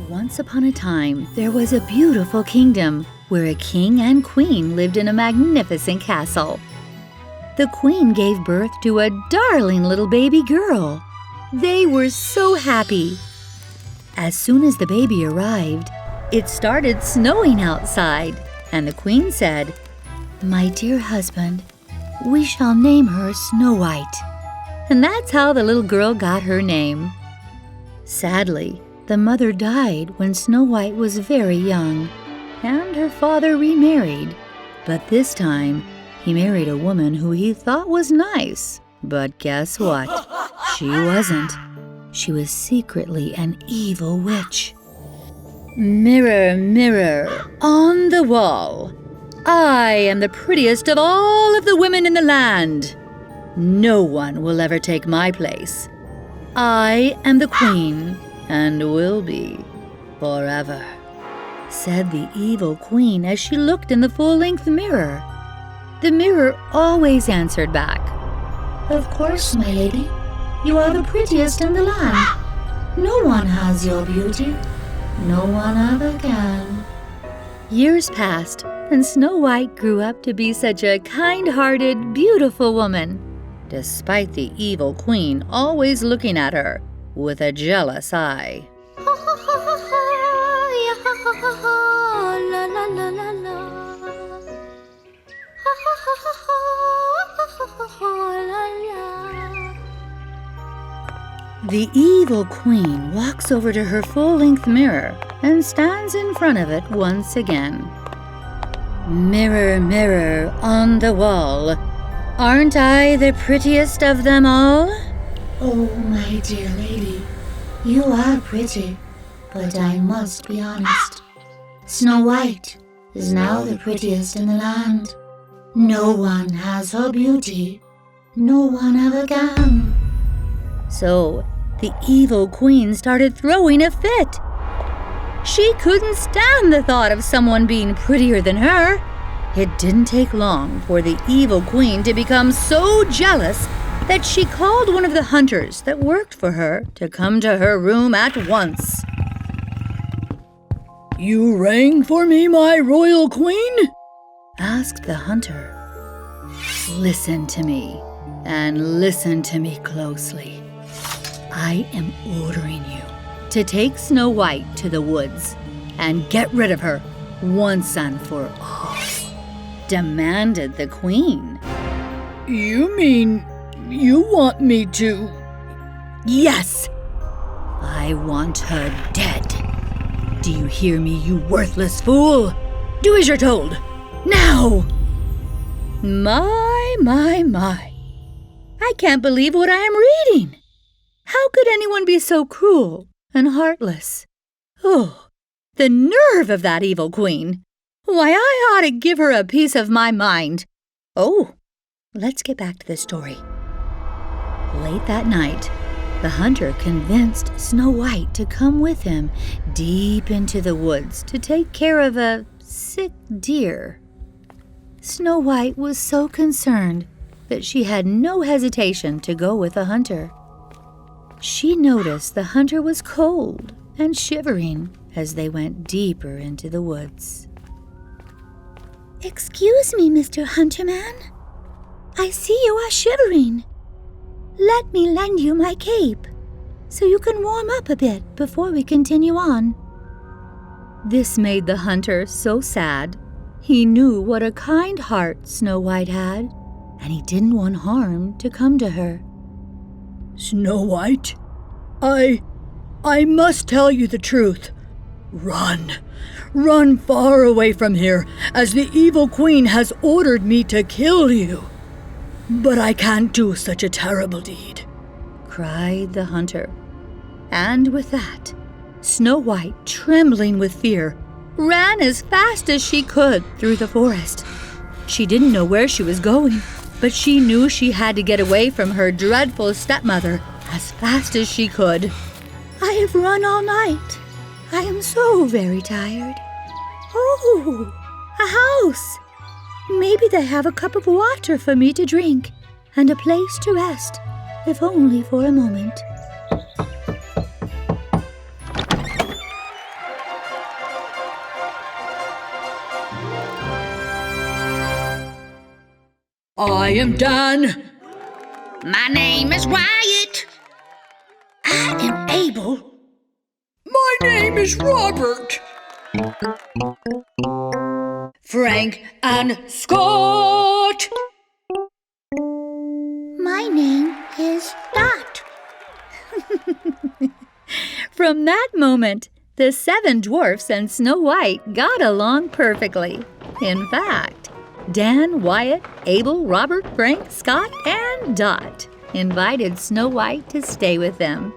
Once upon a time, there was a beautiful kingdom where a king and queen lived in a magnificent castle. The queen gave birth to a darling little baby girl. They were so happy. As soon as the baby arrived, it started snowing outside, and the queen said, "My dear husband, we shall name her Snow White." And that's how the little girl got her name. Sadly, the mother died when Snow White was very young, and her father remarried. But this time, he married a woman who he thought was nice. But guess what? She wasn't. She was secretly an evil witch. Mirror, mirror on the wall, I am the prettiest of all of the women in the land. No one will ever take my place. I am the queen and will be forever, said the evil queen as she looked in the full-length mirror. The mirror always answered back, "Of course, my lady. You are the prettiest in the land. No one has your beauty. No one ever can." Years passed, and Snow White grew up to be such a kind-hearted, beautiful woman, despite the evil queen always looking at her with a jealous eye. The evil queen walks over to her full-length mirror and stands in front of it once again. Mirror, mirror on the wall, aren't I the prettiest of them all? Oh, my dear lady, you are pretty, but I must be honest. Snow White is now the prettiest in the land. No one has her beauty. No one ever can. So, the evil queen started throwing a fit. She couldn't stand the thought of someone being prettier than her. It didn't take long for the evil queen to become so jealous that she called one of the hunters that worked for her to come to her room at once. "You rang for me, my royal queen?" asked the hunter. "Listen to me, and listen to me closely. I am ordering you to take Snow White to the woods and get rid of her once and for all," demanded the queen. "You mean you want me to?" "Yes, I want her dead. Do you hear me, you worthless fool? Do as you're told, now!" My. I can't believe what I am reading. How could anyone be so cruel and heartless? Oh, the nerve of that evil queen. Why, I ought to give her a piece of my mind. Oh, let's get back to the story. Late that night, the hunter convinced Snow White to come with him deep into the woods to take care of a sick deer. Snow White was so concerned that she had no hesitation to go with the hunter. She noticed the hunter was cold and shivering as they went deeper into the woods. "Excuse me, Mr. Hunterman. I see you are shivering. Let me lend you my cape so you can warm up a bit before we continue on." This made the hunter so sad. He knew what a kind heart Snow White had, and he didn't want harm to come to her. "Snow White, I must tell you the truth. Run far away from here, as the evil queen has ordered me to kill you. But I can't do such a terrible deed," cried the hunter. And with that, Snow White, trembling with fear, ran as fast as she could through the forest. She didn't know where she was going, but she knew she had to get away from her dreadful stepmother as fast as she could. "I have run all night. I am so very tired. Oh, a house. Maybe they have a cup of water for me to drink and a place to rest, if only for a moment." I am Dan. My name is Wyatt. I am Abel. My name is Robert. Frank and Scott. My name is Dot. From that moment, the 7 dwarfs and Snow White got along perfectly. In fact, Dan, Wyatt, Abel, Robert, Frank, Scott, and Dot invited Snow White to stay with them.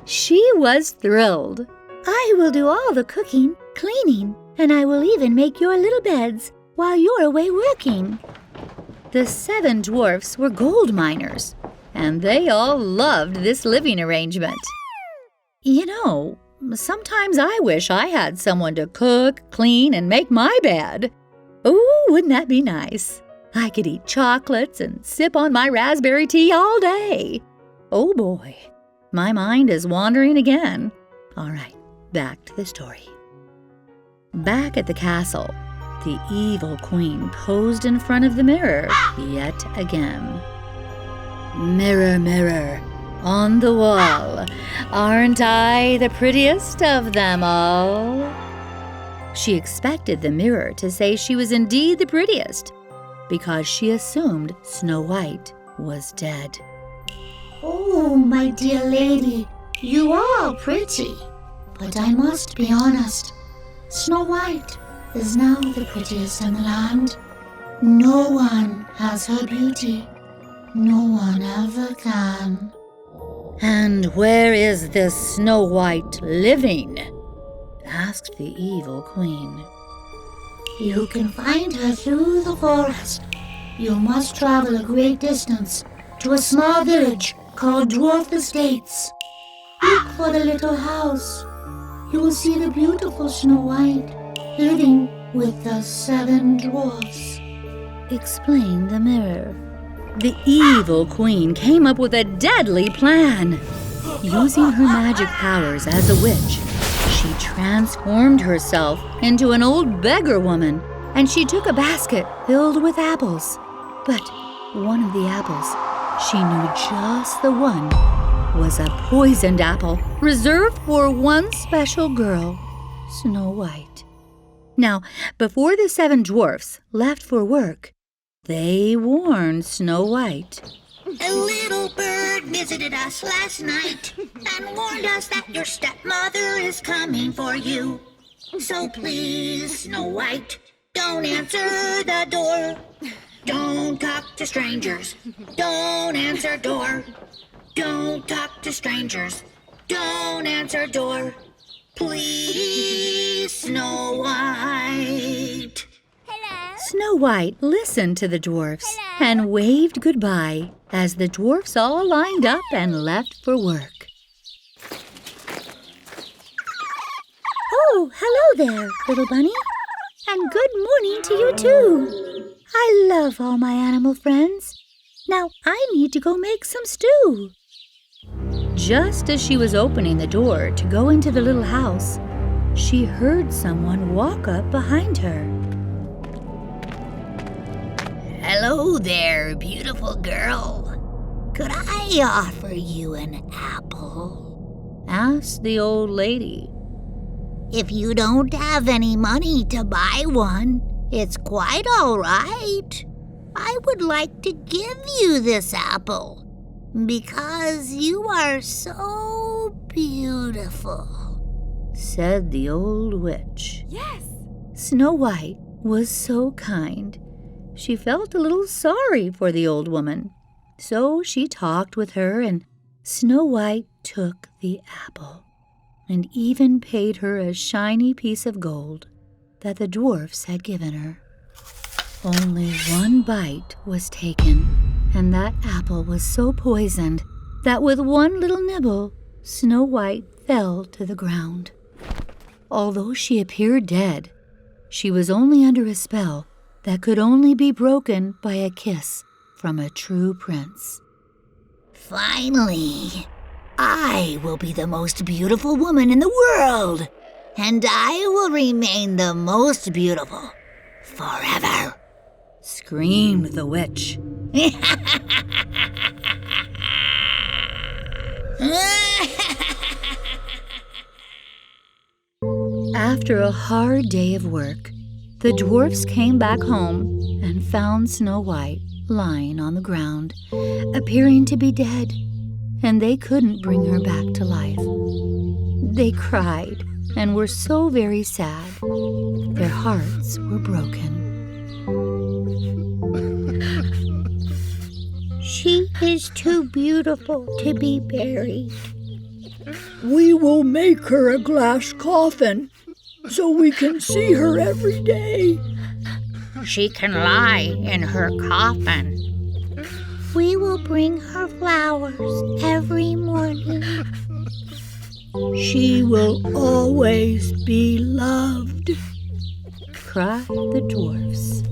She was thrilled. I will do all the cooking, cleaning, and I will even make your little beds while you're away working. The 7 dwarfs were gold miners, and they all loved this living arrangement. You know, sometimes I wish I had someone to cook, clean, and make my bed. Ooh, wouldn't that be nice? I could eat chocolates and sip on my raspberry tea all day. Oh boy, my mind is wandering again. All right, back to the story. Back at the castle, the evil queen posed in front of the mirror yet again. Mirror, mirror, on the wall, aren't I the prettiest of them all? She expected the mirror to say she was indeed the prettiest, because she assumed Snow White was dead. Oh, my dear lady, you are pretty. But I must be honest, Snow White is now the prettiest in the land. No one has her beauty. No one ever can. And where is this Snow White living? Asked the evil queen. You can find her through the forest. You must travel a great distance to a small village called Dwarf Estates. Look for the little house. You will see the beautiful Snow White living with the 7 dwarfs, explained the mirror. The evil queen came up with a deadly plan. Using her magic powers as a witch, she transformed herself into an old beggar woman, and she took a basket filled with apples. But one of the apples, she knew just the one, was a poisoned apple reserved for one special girl, Snow White. Now, before the 7 dwarfs left for work, they warned Snow White. A little bird visited us last night and warned us that your stepmother is coming for you. So please, Snow White, don't answer the door. Don't talk to strangers. Don't answer door. Don't talk to strangers. Don't answer door. Please, Snow White. Snow White listened to the dwarfs and waved goodbye as the dwarfs all lined up and left for work. Oh, hello there, little bunny. And good morning to you too. I love all my animal friends. Now I need to go make some stew. Just as she was opening the door to go into the little house, she heard someone walk up behind her. Hello there, beautiful girl. Could I offer you an apple? Asked the old lady. If you don't have any money to buy one, it's quite all right. I would like to give you this apple because you are so beautiful, said the old witch. Yes. Snow White was so kind. She felt a little sorry for the old woman, so she talked with her, and Snow White took the apple and even paid her a shiny piece of gold that the dwarfs had given her. Only one bite was taken, and that apple was so poisoned that with one little nibble, Snow White fell to the ground. Although she appeared dead, she was only under a spell that could only be broken by a kiss from a true prince. Finally, I will be the most beautiful woman in the world, and I will remain the most beautiful forever, screamed the witch, After a hard day of work, the dwarfs came back home and found Snow White lying on the ground, appearing to be dead, and they couldn't bring her back to life. They cried and were so very sad. Their hearts were broken. She is too beautiful to be buried. We will make her a glass coffin so we can see her every day. She can lie in her coffin. We will bring her flowers every morning. She will always be loved, cried the dwarfs.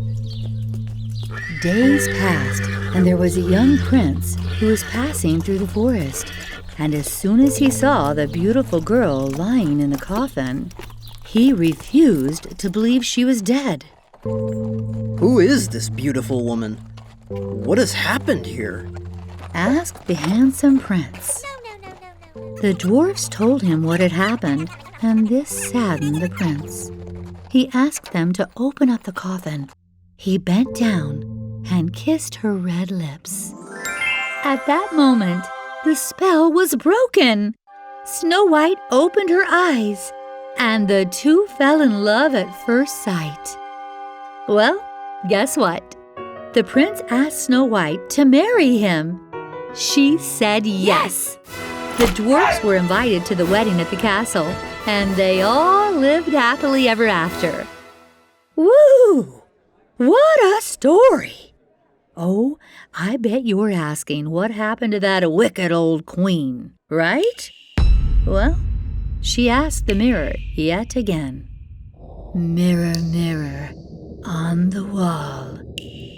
Days passed, and there was a young prince who was passing through the forest. And as soon as he saw the beautiful girl lying in the coffin, he refused to believe she was dead. Who is this beautiful woman? What has happened here? Asked the handsome prince. The dwarfs told him what had happened, and this saddened the prince. He asked them to open up the coffin. He bent down and kissed her red lips. At that moment, the spell was broken. Snow White opened her eyes, and the two fell in love at first sight. Well, guess what? The prince asked Snow White to marry him. She said yes. The dwarfs were invited to the wedding at the castle, and they all lived happily ever after. Woo! What a story! Oh, I bet you're asking what happened to that wicked old queen, right? Well, she asked the mirror yet again. Mirror, mirror, on the wall,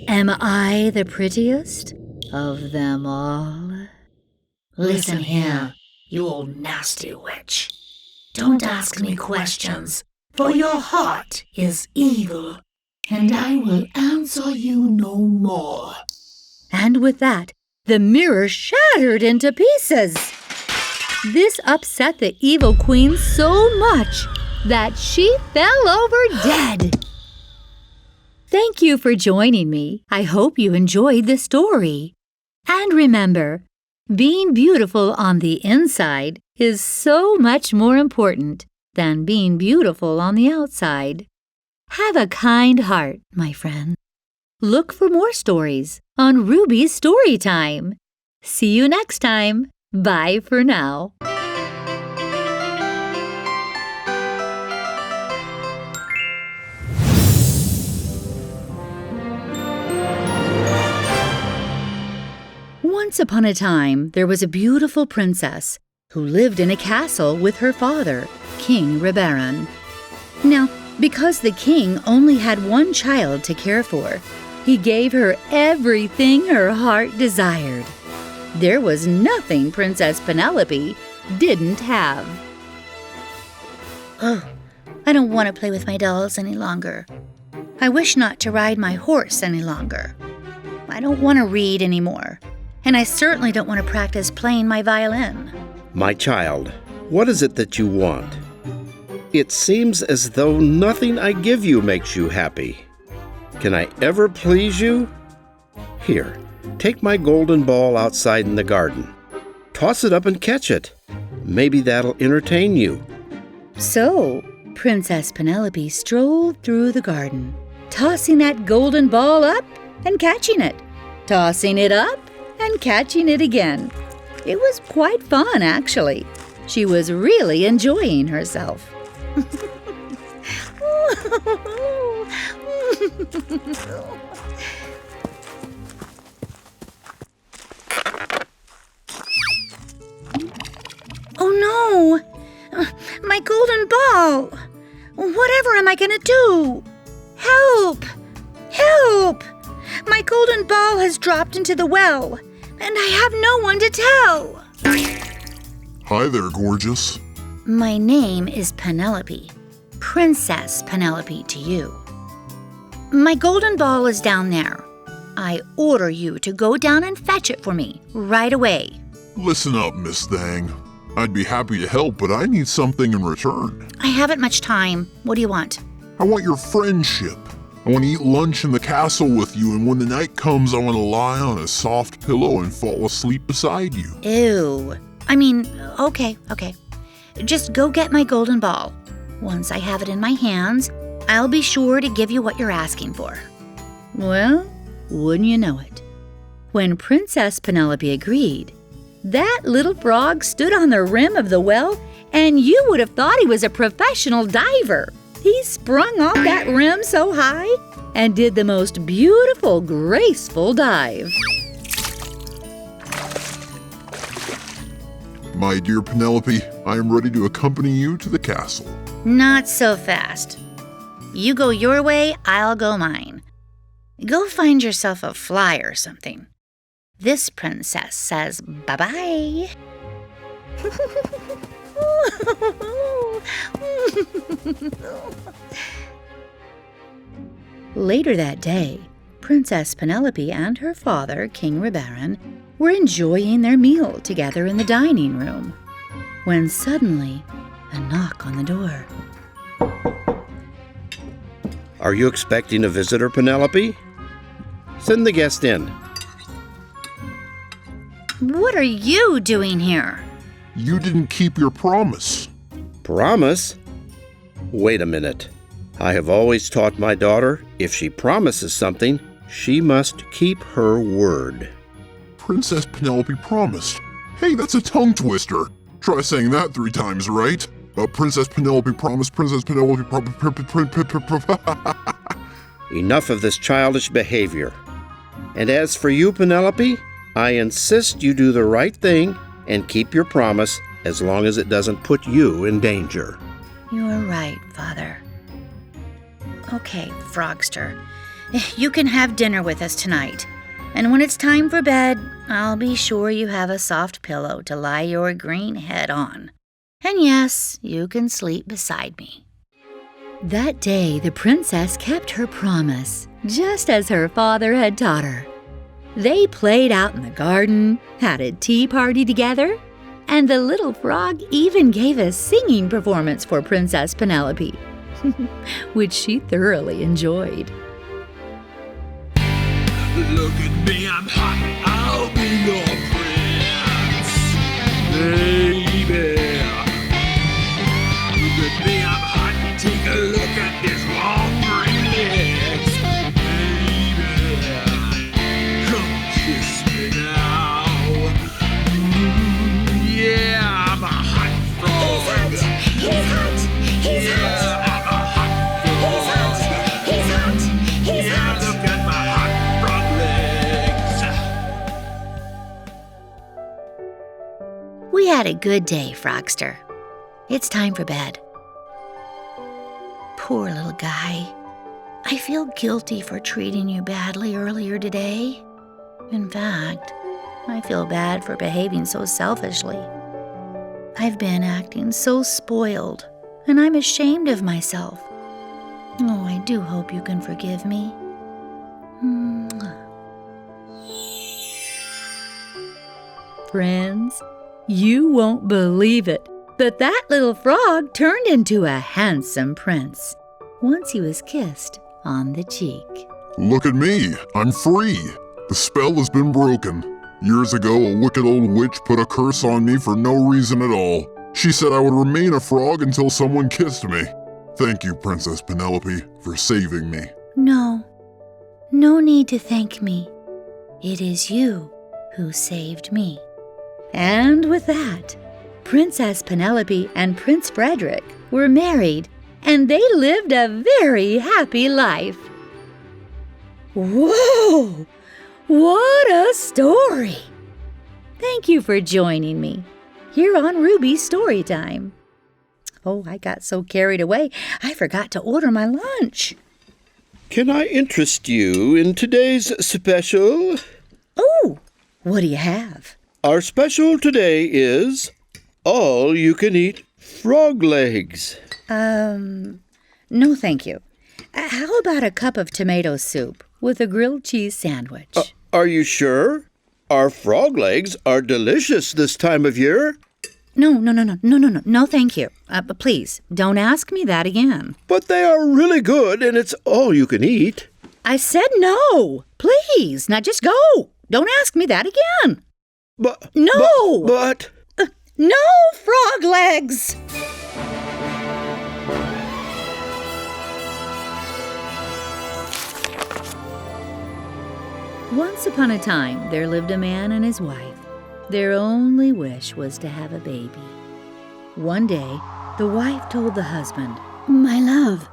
am I the prettiest of them all? Listen here, you old nasty witch. Don't ask me questions, for your heart is evil, and I will answer you no more. And with that, the mirror shattered into pieces. This upset the evil queen so much that she fell over dead. Thank you for joining me. I hope you enjoyed the story. And remember, being beautiful on the inside is so much more important than being beautiful on the outside. Have a kind heart, my friend. Look for more stories on Ruby's Storytime. See you next time. Bye for now. Once upon a time, there was a beautiful princess who lived in a castle with her father, King Rebaran. Now, because the king only had one child to care for, he gave her everything her heart desired. There was nothing Princess Penelope didn't have. Oh, I don't want to play with my dolls any longer. I wish not to ride my horse any longer. I don't want to read anymore. And I certainly don't want to practice playing my violin. My child, what is it that you want? It seems as though nothing I give you makes you happy. Can I ever please you? Here, take my golden ball outside in the garden. Toss it up and catch it. Maybe that'll entertain you. So, Princess Penelope strolled through the garden, tossing that golden ball up and catching it, tossing it up and catching it again. It was quite fun, actually. She was really enjoying herself. Oh no! My golden ball! Whatever am I gonna do? Help! Help! My golden ball has dropped into the well, and I have no one to tell. Hi there, gorgeous. My name is Penelope. Princess Penelope to you. My golden ball is down there. I order you to go down and fetch it for me right away. Listen up, Miss Thang. I'd be happy to help, but I need something in return. I haven't much time. What do you want? I want your friendship. I want to eat lunch in the castle with you, and when the night comes, I want to lie on a soft pillow and fall asleep beside you. Ew. Okay. Just go get my golden ball. Once I have it in my hands, I'll be sure to give you what you're asking for. Well, wouldn't you know it? When Princess Penelope agreed, that little frog stood on the rim of the well, and you would have thought he was a professional diver. He sprung off that rim so high and did the most beautiful, graceful dive. My dear Penelope, I am ready to accompany you to the castle. Not so fast. You go your way, I'll go mine. Go find yourself a fly or something. This princess says bye-bye. Later that day, Princess Penelope and her father, King Rebaran, were enjoying their meal together in the dining room, when suddenly a knock on the door. Are you expecting a visitor, Penelope? Send the guest in. What are you doing here? You didn't keep your promise. Promise? Wait a minute. I have always taught my daughter, if she promises something, she must keep her word. Princess Penelope promised. Hey, that's a tongue twister. Try saying that 3 times, right? Princess Penelope promised, Princess Penelope Enough of this childish behavior. And as for you, Penelope, I insist you do the right thing and keep your promise as long as it doesn't put you in danger. You're right, Father. Okay, Frogster, you can have dinner with us tonight. And when it's time for bed, I'll be sure you have a soft pillow to lie your green head on. And yes, you can sleep beside me. That day, the princess kept her promise, just as her father had taught her. They played out in the garden, had a tea party together, and the little frog even gave a singing performance for Princess Penelope, which she thoroughly enjoyed. Look at me, I'm hot, I'll be your prince, baby. Look at me, I'm hot, take a look at this long green legs, baby. Come kiss me now. Yeah, I'm a hot frog. He's hot! He's Yeah, hot! I'm a hot frog. He's hot! He's Yeah, hot! look at my hot frog legs. We had a good day, Frogster. It's time for bed. Poor little guy. I feel guilty for treating you badly earlier today. In fact, I feel bad for behaving so selfishly. I've been acting so spoiled, and I'm ashamed of myself. Oh, I do hope you can forgive me. Mwah. Friends, you won't believe it, but that little frog turned into a handsome prince once he was kissed on the cheek. Look at me, I'm free. The spell has been broken. Years ago, a wicked old witch put a curse on me for no reason at all. She said I would remain a frog until someone kissed me. Thank you, Princess Penelope, for saving me. No need to thank me. It is you who saved me. And with that, Princess Penelope and Prince Frederick were married, and they lived a very happy life. Whoa! What a story! Thank you for joining me here on Ruby's Storytime. Oh, I got so carried away, I forgot to order my lunch. Can I interest you in today's special? Oh, what do you have? Our special today is all-you-can-eat frog legs. No thank you. How about a cup of tomato soup with a grilled cheese sandwich. Are you sure? Our frog legs are delicious this time of year. No, thank you. Please, don't ask me that again. But they are really good, and it's all you can eat. I said no. Please, now just go. Don't ask me that again. No! But... No frog legs! Once upon a time, there lived a man and his wife. Their only wish was to have a baby. One day, the wife told the husband, My love,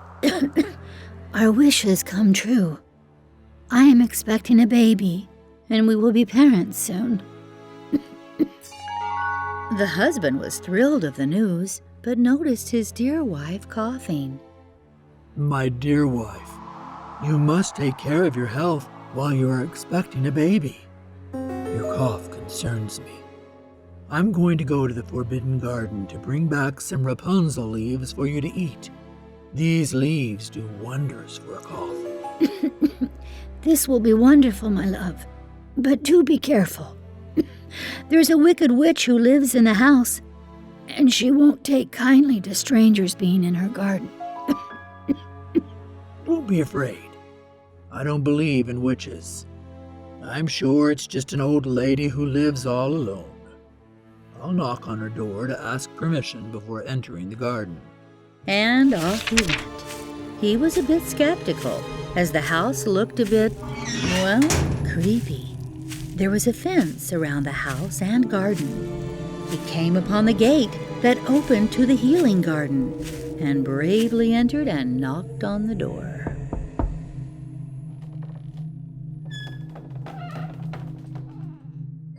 our wish has come true. I am expecting a baby, and we will be parents soon. The husband was thrilled of the news, but noticed his dear wife coughing. My dear wife, you must take care of your health while you are expecting a baby. Your cough concerns me. I'm going to go to the Forbidden Garden to bring back some Rapunzel leaves for you to eat. These leaves do wonders for a cough. This will be wonderful, my love. But do be careful. There's a wicked witch who lives in the house, and she won't take kindly to strangers being in her garden. Don't be afraid. I don't believe in witches. I'm sure it's just an old lady who lives all alone. I'll knock on her door to ask permission before entering the garden. And off he went. He was a bit skeptical, as the house looked a bit, well, creepy. There was a fence around the house and garden. He came upon the gate that opened to the healing garden, and bravely entered and knocked on the door.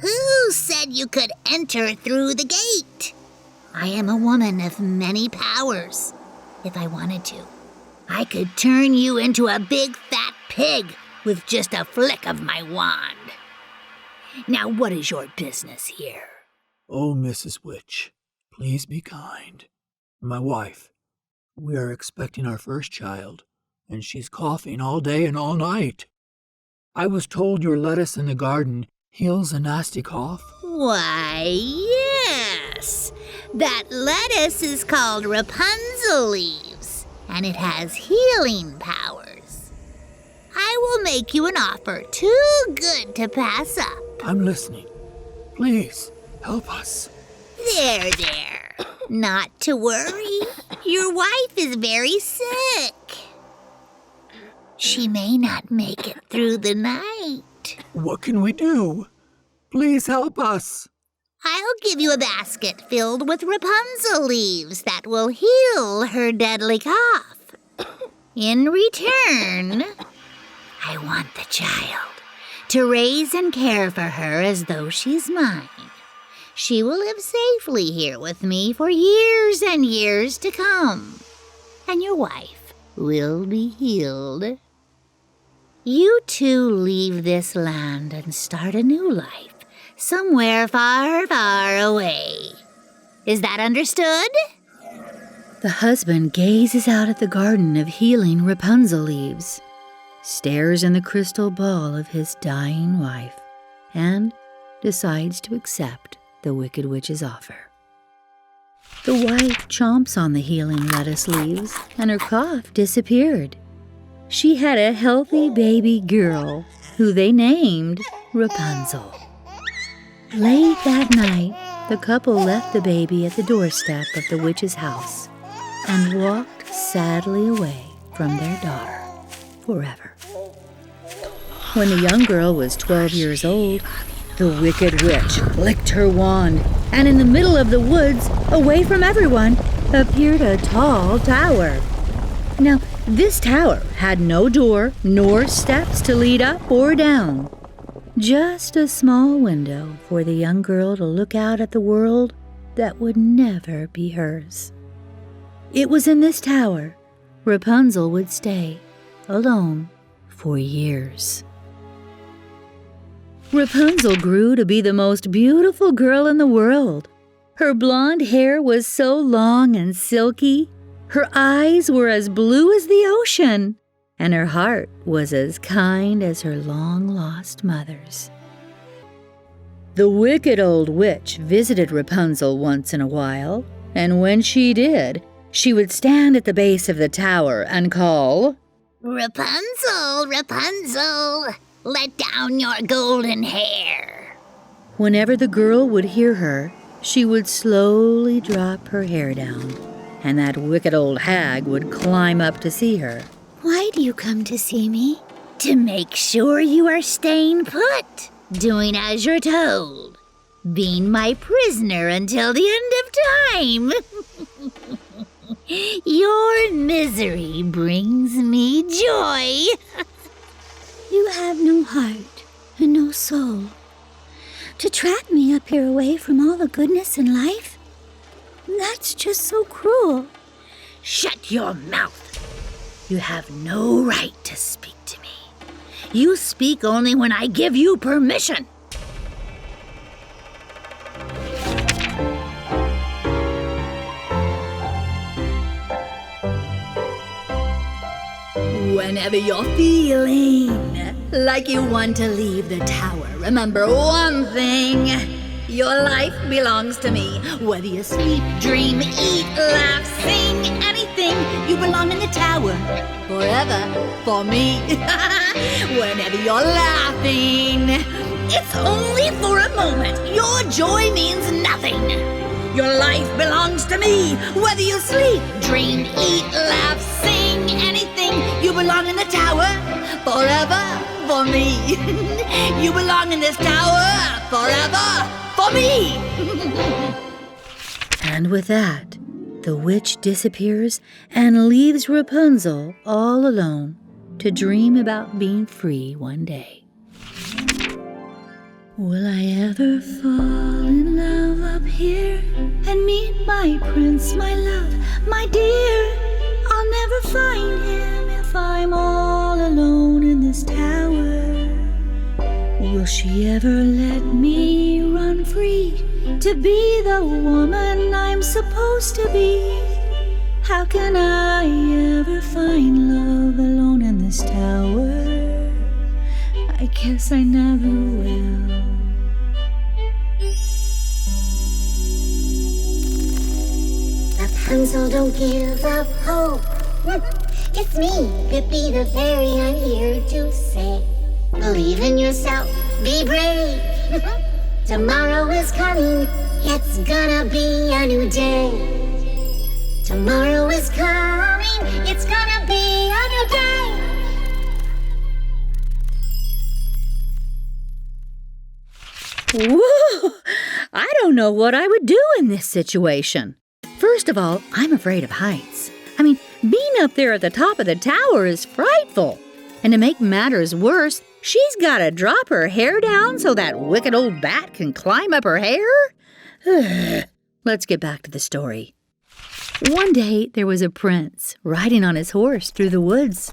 Who said you could enter through the gate? I am a woman of many powers. If I wanted to, I could turn you into a big fat pig with just a flick of my wand. Now, what is your business here? Oh, Mrs. Witch, please be kind. My wife, we are expecting our first child, and she's coughing all day and all night. I was told your lettuce in the garden heals a nasty cough. Why, yes. That lettuce is called Rapunzel leaves, and it has healing powers. I will make you an offer too good to pass up. I'm listening. Please, help us. There. Not to worry. Your wife is very sick. She may not make it through the night. What can we do? Please help us. I'll give you a basket filled with Rapunzel leaves that will heal her deadly cough. In return, I want the child to raise and care for her as though she's mine. She will live safely here with me for years and years to come, and your wife will be healed. You two leave this land and start a new life somewhere far, far away. Is that understood? The husband gazes out at the garden of healing Rapunzel leaves, stares in the crystal ball of his dying wife, and decides to accept the Wicked Witch's offer. The wife chomps on the healing lettuce leaves, and her cough disappeared. She had a healthy baby girl, who they named Rapunzel. Late that night, the couple left the baby at the doorstep of the witch's house and walked sadly away from their daughter forever. When the young girl was 12 years old, the Wicked Witch flicked her wand, and in the middle of the woods, away from everyone, appeared a tall tower. Now, this tower had no door nor steps to lead up or down. Just a small window for the young girl to look out at the world that would never be hers. It was in this tower Rapunzel would stay, alone, for years. Rapunzel grew to be the most beautiful girl in the world. Her blonde hair was so long and silky, her eyes were as blue as the ocean, and her heart was as kind as her long-lost mother's. The wicked old witch visited Rapunzel once in a while, and when she did, she would stand at the base of the tower and call, "Rapunzel, Rapunzel, let down your golden hair." Whenever the girl would hear her, she would slowly drop her hair down, and that wicked old hag would climb up to see her. Why do you come to see me? To make sure you are staying put, doing as you're told, being my prisoner until the end of time. Your misery brings me joy. You have no heart and no soul. To trap me up here away from all the goodness in life? That's just so cruel. Shut your mouth. You have no right to speak to me. You speak only when I give you permission. Whenever you're feeling like you want to leave the tower, remember one thing. Your life belongs to me. Whether you sleep, dream, eat, laugh, sing, anything, you belong in the tower forever for me. Whenever you're laughing, it's only for a moment. Your joy means nothing. Your life belongs to me. Whether you sleep, dream, eat, laugh, sing, anything, you belong in the tower forever for me. You belong in this tower forever for me. And with that, the witch disappears and leaves Rapunzel all alone to dream about being free one day. Will I ever fall in love up here and meet my prince, my love, my dear? I'll never find him if I'm all alone in this tower. Will she ever let me run free to be the woman I'm supposed to be? How can I ever find love alone in this tower? I guess I never will. Rapunzel, don't give up hope. It's me, Pippi the fairy, I'm here to say. Believe in yourself, be brave. Tomorrow is coming, it's gonna be a new day. Tomorrow is coming, it's gonna be a new day. Whoa! I don't know what I would do in this situation. First of all, I'm afraid of heights. I mean, being up there at the top of the tower is frightful. And to make matters worse, she's got to drop her hair down so that wicked old bat can climb up her hair? Let's get back to the story. One day, there was a prince riding on his horse through the woods.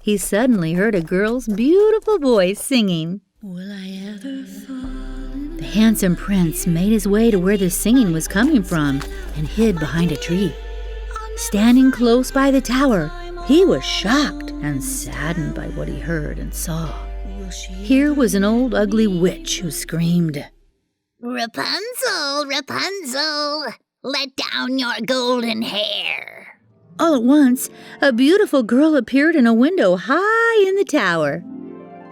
He suddenly heard a girl's beautiful voice singing. Will I ever fall? The handsome prince made his way to where the singing was coming from and hid behind a tree. Standing close by the tower, he was shocked and saddened by what he heard and saw. Here was an old ugly witch who screamed, "Rapunzel, Rapunzel, let down your golden hair." All at once, a beautiful girl appeared in a window high in the tower.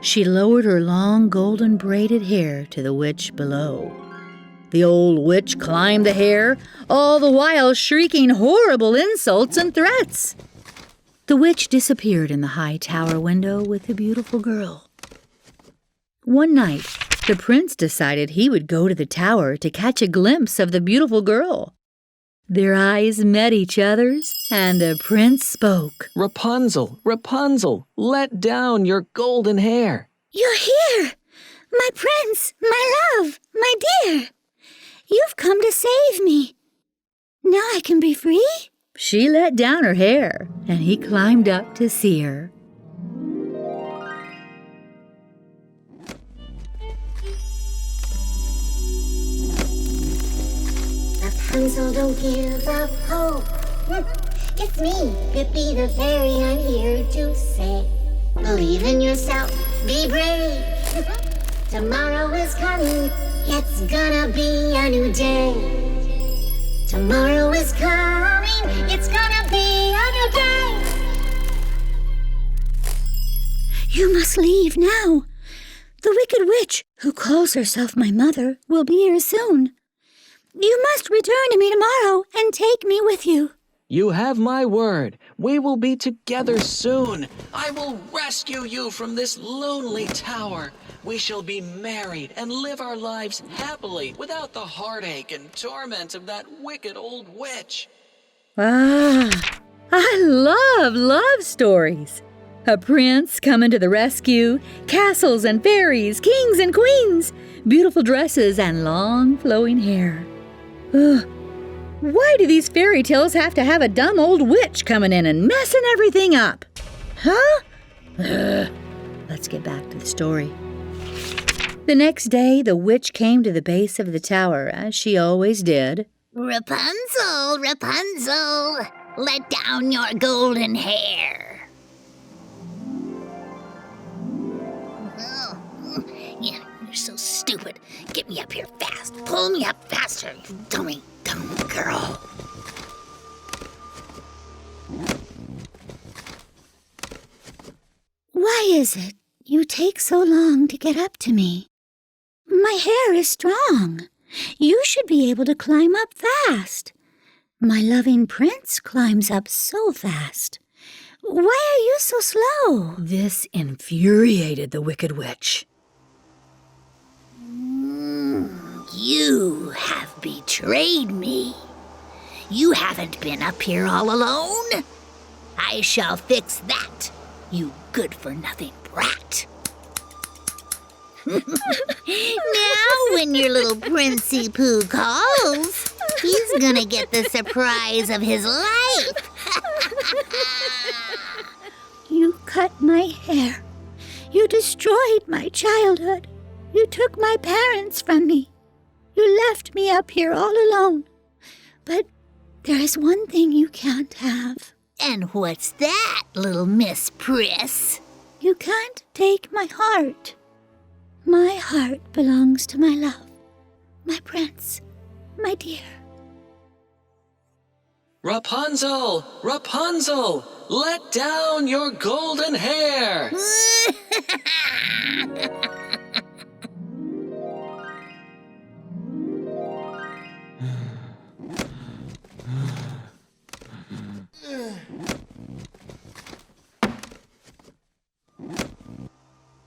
She lowered her long golden braided hair to the witch below. The old witch climbed the hair, all the while shrieking horrible insults and threats. The witch disappeared in the high tower window with the beautiful girl. One night, the prince decided he would go to the tower to catch a glimpse of the beautiful girl. Their eyes met each other's, and the prince spoke. "Rapunzel, Rapunzel, let down your golden hair." You're here! My prince, my love, my dear! You've come to save me. Now I can be free? She let down her hair, and he climbed up to see her. Rapunzel, don't give up hope. It's me, Pippi the fairy, I'm here to say, believe in yourself, be brave. Tomorrow is coming, it's gonna be a new day. Tomorrow is coming, it's gonna be a new day. You must leave now. The wicked witch, who calls herself my mother, will be here soon. You must return to me tomorrow and take me with you. You have my word. We will be together soon. I will rescue you from this lonely tower. We shall be married and live our lives happily without the heartache and torment of that wicked old witch. Ah, I love stories. A prince coming to the rescue, castles and fairies, kings and queens, beautiful dresses and long flowing hair. Ugh. Why do these fairy tales have to have a dumb old witch coming in and messing everything up? Huh? Let's get back to the story. The next day, the witch came to the base of the tower, as she always did. Rapunzel, Rapunzel, let down your golden hair. Oh, yeah, you're so stupid. Get me up here fast. Pull me up faster, you dumb girl. Why is it you take so long to get up to me? My hair is strong. You should be able to climb up fast. My loving prince climbs up so fast. Why are you so slow? This infuriated the wicked witch. You have betrayed me. You haven't been up here all alone. I shall fix that, you good-for-nothing brat. Now when your little Princey Pooh calls, he's gonna get the surprise of his life. You cut my hair. You destroyed my childhood. You took my parents from me. You left me up here all alone. But there is one thing you can't have. And what's that, little Miss Priss? You can't take my heart. My heart belongs to my love, my prince, my dear. Rapunzel! Rapunzel! Let down your golden hair!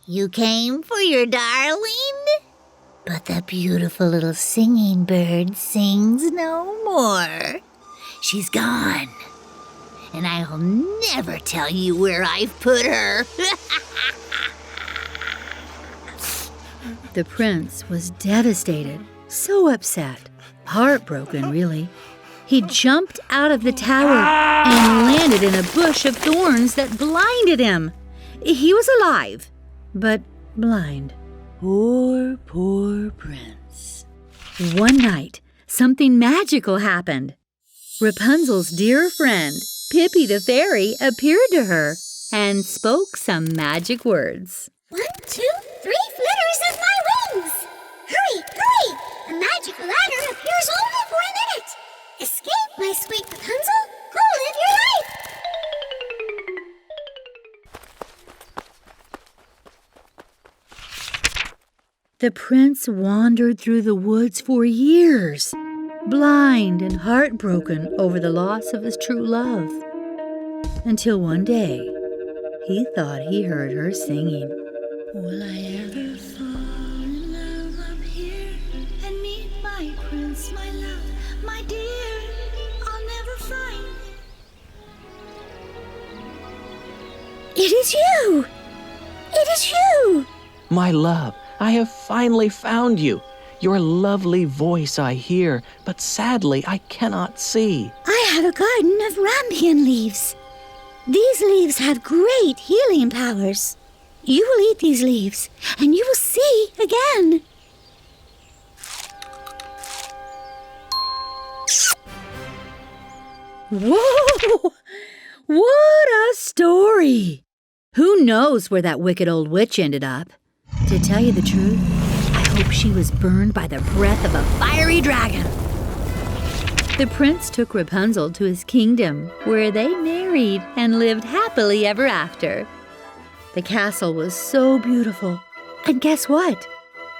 You came for your darling? But the beautiful little singing bird sings no more. She's gone. And I'll never tell you where I've put her. The prince was devastated, so upset, heartbroken, really. He jumped out of the tower and landed in a bush of thorns that blinded him. He was alive, but blind. Poor prince. One night, something magical happened. Rapunzel's dear friend, Pippi the fairy, appeared to her and spoke some magic words. 1, 2, 3 flitters of my wings! Hurry, hurry! A magical ladder appears only for a minute! Escape, my sweet Rapunzel! Go live your life! The prince wandered through the woods for years, blind and heartbroken over the loss of his true love, until one day he thought he heard her singing. Will I ever fall in love up here and meet my prince, my love, my dear? I'll never find it. It is you! It is you! My love, I have finally found you. Your lovely voice I hear, but sadly I cannot see. I have a garden of rampion leaves. These leaves have great healing powers. You will eat these leaves, and you will see again. Whoa! What a story! Who knows where that wicked old witch ended up? To tell you the truth, I hope she was burned by the breath of a fiery dragon. The prince took Rapunzel to his kingdom, where they married and lived happily ever after. The castle was so beautiful. And guess what?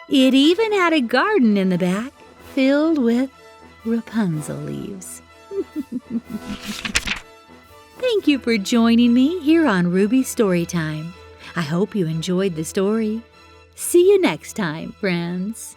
It even had a garden in the back filled with Rapunzel leaves. Thank you for joining me here on Ruby Storytime. I hope you enjoyed the story. See you next time, friends.